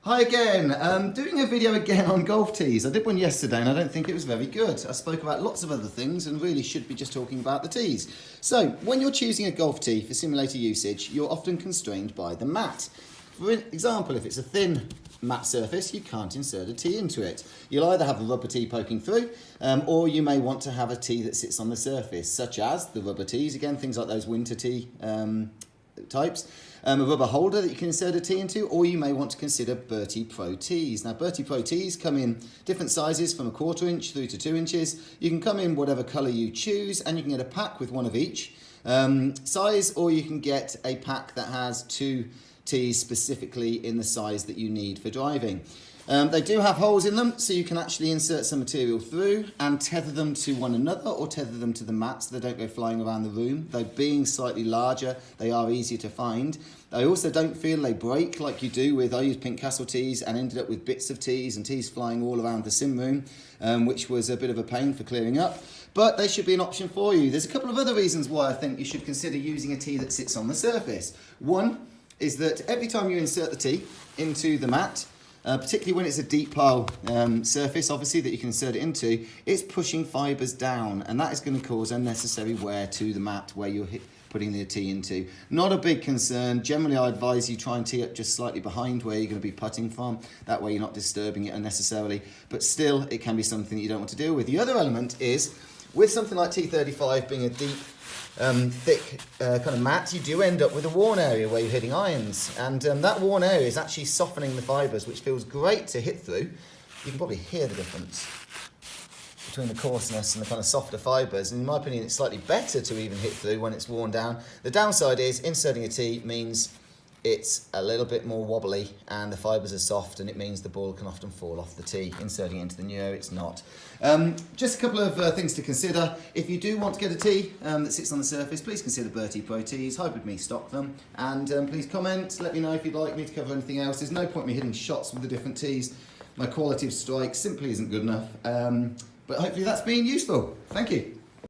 Hi again, doing a video again on golf tees. I did one yesterday and I don't think it was very good. I spoke about lots of other things and really should be just talking about the tees. So, when you're choosing a golf tee for simulator usage, you're often constrained by the mat. For example, if it's a thin mat surface, you can't insert a tee into it. You'll either have a rubber tee poking through, or you may want to have a tee that sits on the surface, such as the rubber tees, again, things like those winter tee types. A rubber holder that you can insert a tee into, or you may want to consider BIRTEE Pro tees. Now, BIRTEE Pro tees come in different sizes from 1/4 inch through to 2 inches. You can come in whatever colour you choose, and you can get a pack with one of each size, or you can get a pack that has 2 tees specifically in the size that you need for driving. They do have holes in them, so you can actually insert some material through and tether them to one another or tether them to the mat so they don't go flying around the room. Though being slightly larger, they are easier to find. I also don't feel they break like you do with, I used Pink Castle tees and ended up with bits of tees and tees flying all around the sim room, which was a bit of a pain for clearing up. But they should be an option for you. There's a couple of other reasons why I think you should consider using a tee that sits on the surface. One is that every time you insert the tee into the mat, particularly when it's a deep pile surface, obviously, that you can insert it into, it's pushing fibres down, and that is going to cause unnecessary wear to the mat where you're putting the tee into. Not a big concern. Generally, I advise you try and tee up just slightly behind where you're going to be putting from. That way you're not disturbing it unnecessarily, but still, it can be something that you don't want to deal with. The other element is, with something like T35 being a deep, thick kind of mat, you do end up with a worn area where you're hitting irons, and that worn area is actually softening the fibres, which feels great to hit through. You can probably hear the difference between the coarseness and the kind of softer fibres, and in my opinion it's slightly better to even hit through when it's worn down. The downside is inserting a tee means it's a little bit more wobbly and the fibres are soft, and it means the ball can often fall off the tee. Inserting it into the new area, it's not. Just a couple of things to consider. If you do want to get a tee that sits on the surface, please consider BIRTEE Pro tees. Hybrid Me stock them. And please comment, let me know if you'd like me to cover anything else. There's no point me hitting shots with the different tees. My quality of strike simply isn't good enough. But hopefully that's been useful. Thank you.